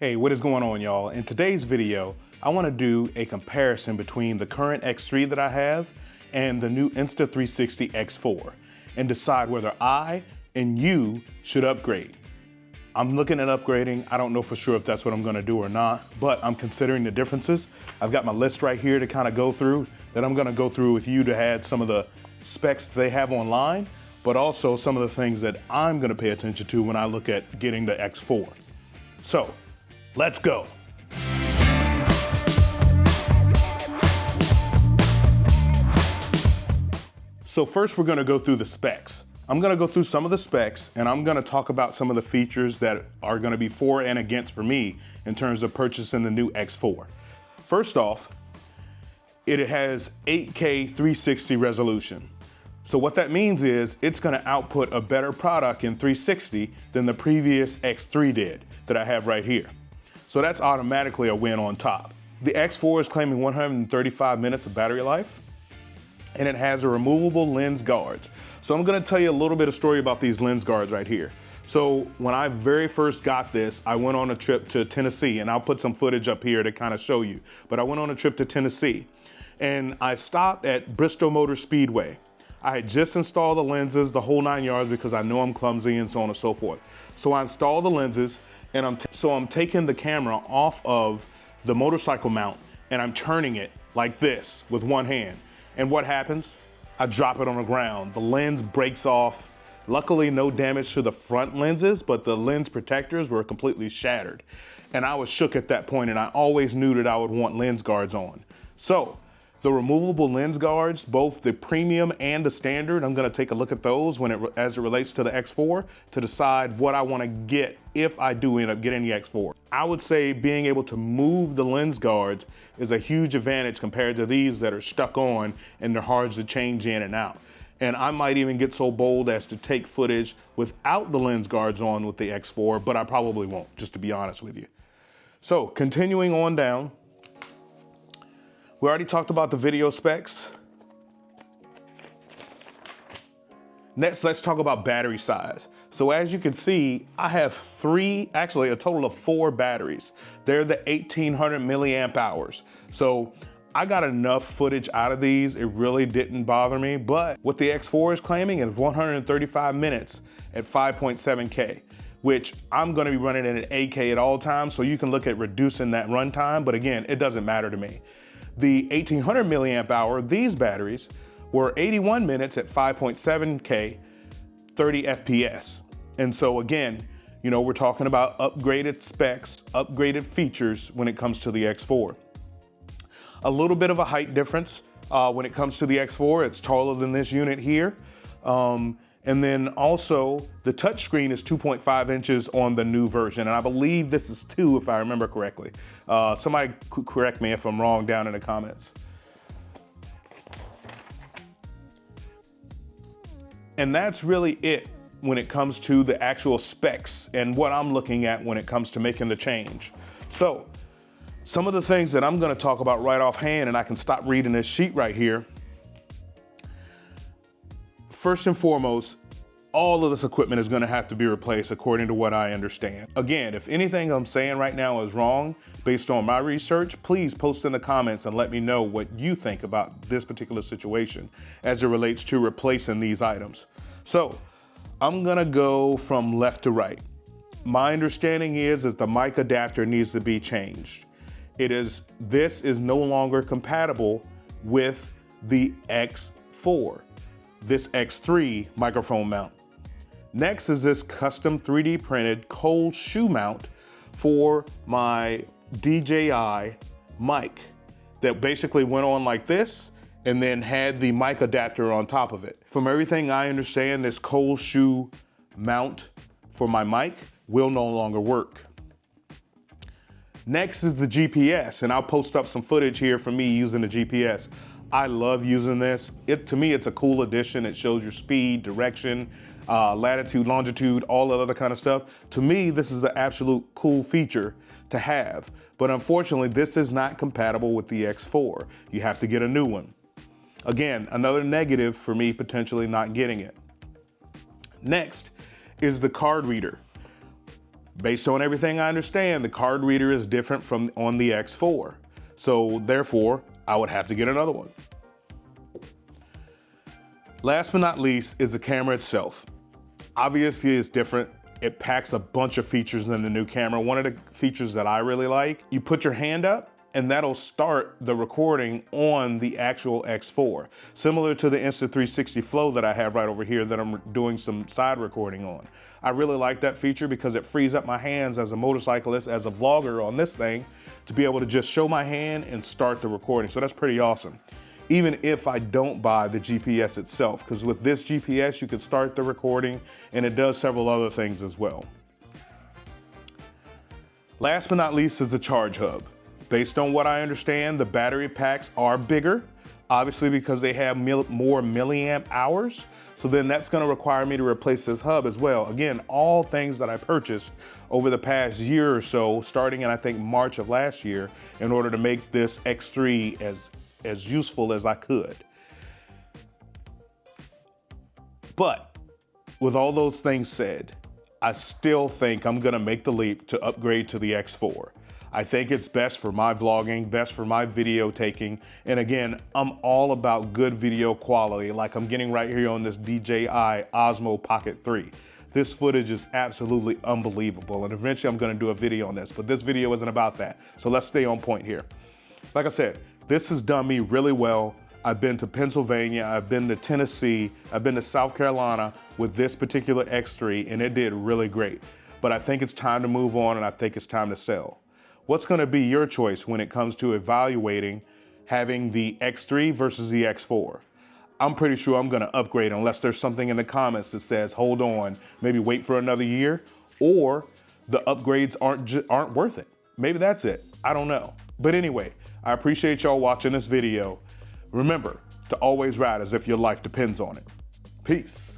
Hey, what is going on, y'all? In today's video, I want to do a comparison between the current X3 that I have and the new Insta360 X4 and decide whether I and you should upgrade. I'm looking at upgrading. I don't know for sure if that's what I'm going to do or not, but I'm considering the differences. I've got my list right here to kind of go through that I'm going to go through with you to add some of the specs they have online, but also some of the things that I'm going to pay attention to when I look at getting the X4. So, let's go. So first we're gonna go through the specs. I'm gonna go through some of the specs and I'm gonna talk about some of the features that are gonna be for and against for me in terms of purchasing the new X4. First off, it has 8K 360 resolution. So what that means is it's gonna output a better product in 360 than the previous X3 did that I have right here. So that's automatically a win on top. The X4 is claiming 135 minutes of battery life, and it has a removable lens guards. So I'm gonna tell you a little bit of story about these lens guards right here. So when I very first got this, I went on a trip to Tennessee, and I'll put some footage up here to kind of show you, but I went on a trip to Tennessee, and I stopped at Bristol Motor Speedway. I had just installed the lenses, the whole 9 yards, because I know I'm clumsy and so on and so forth. So I installed the lenses, and I'm taking the camera off of the motorcycle mount and I'm turning it like this with one hand. And what happens? I drop it on the ground. The lens breaks off. Luckily, no damage to the front lenses, but the lens protectors were completely shattered. And I was shook at that point, and I always knew that I would want lens guards on. So the removable lens guards, both the premium and the standard, I'm gonna take a look at those as it relates to the X4 to decide what I wanna get if I do end up getting the X4. I would say being able to move the lens guards is a huge advantage compared to these that are stuck on and they're hard to change in and out. And I might even get so bold as to take footage without the lens guards on with the X4, but I probably won't, just to be honest with you. So continuing on down, we already talked about the video specs. Next, let's talk about battery size. So as you can see, I have a total of 4 batteries. They're the 1800 milliamp hours. So I got enough footage out of these. It really didn't bother me, but what the X4 is claiming is 135 minutes at 5.7K, which I'm gonna be running at an 8K at all times, so you can look at reducing that runtime, but again, it doesn't matter to me. The 1800 milliamp hour, these batteries, were 81 minutes at 5.7K, 30 FPS. And so again, you know, we're talking about upgraded specs, upgraded features when it comes to the X4. A little bit of a height difference when it comes to the X4. It's taller than this unit here. And then also the touchscreen is 2.5 inches on the new version. And I believe this is 2 if I remember correctly. Somebody correct me if I'm wrong down in the comments. And that's really it when it comes to the actual specs and what I'm looking at when it comes to making the change. So some of the things that I'm gonna talk about right offhand, and I can stop reading this sheet right here. First and foremost, all of this equipment is gonna have to be replaced according to what I understand. Again, if anything I'm saying right now is wrong based on my research, please post in the comments and let me know what you think about this particular situation as it relates to replacing these items. So I'm gonna go from left to right. My understanding is the mic adapter needs to be changed. This is no longer compatible with the X4. This X3 microphone mount. Next is this custom 3D printed cold shoe mount for my DJI mic that basically went on like this and then had the mic adapter on top of it. From everything I understand, this cold shoe mount for my mic will no longer work. Next is the GPS, and I'll post up some footage here from me using the GPS. I love using this. To me, it's a cool addition. It shows your speed, direction, latitude, longitude, all that other kind of stuff. To me, this is an absolute cool feature to have. But unfortunately, this is not compatible with the X4. You have to get a new one. Again, another negative for me potentially not getting it. Next is the card reader. Based on everything I understand, the card reader is different from on the X4. So therefore, I would have to get another one. Last but not least is the camera itself. Obviously it's different. It packs a bunch of features in the new camera. One of the features that I really like, you put your hand up and that'll start the recording on the actual X4. Similar to the Insta360 Flow that I have right over here that I'm doing some side recording on. I really like that feature because it frees up my hands as a motorcyclist, as a vlogger on this thing, to be able to just show my hand and start the recording. So that's pretty awesome. Even if I don't buy the GPS itself, because with this GPS, you can start the recording and it does several other things as well. Last but not least is the charge hub. Based on what I understand, the battery packs are bigger, obviously because they have more milliamp hours. So then that's gonna require me to replace this hub as well. Again, all things that I purchased over the past year or so, starting in I think March of last year, in order to make this X3 as useful as I could. But with all those things said, I still think I'm gonna make the leap to upgrade to the X4. I think it's best for my vlogging, best for my video taking. And again, I'm all about good video quality, like I'm getting right here on this DJI Osmo Pocket 3. This footage is absolutely unbelievable. And eventually I'm gonna do a video on this, but this video isn't about that. So let's stay on point here. Like I said, this has done me really well. I've been to Pennsylvania, I've been to Tennessee, I've been to South Carolina with this particular X3, and it did really great. But I think it's time to move on, and I think it's time to sell. What's gonna be your choice when it comes to evaluating having the X3 versus the X4? I'm pretty sure I'm gonna upgrade unless there's something in the comments that says, hold on, maybe wait for another year, or the upgrades aren't worth it. Maybe that's it, I don't know. But anyway, I appreciate y'all watching this video. Remember to always ride as if your life depends on it. Peace.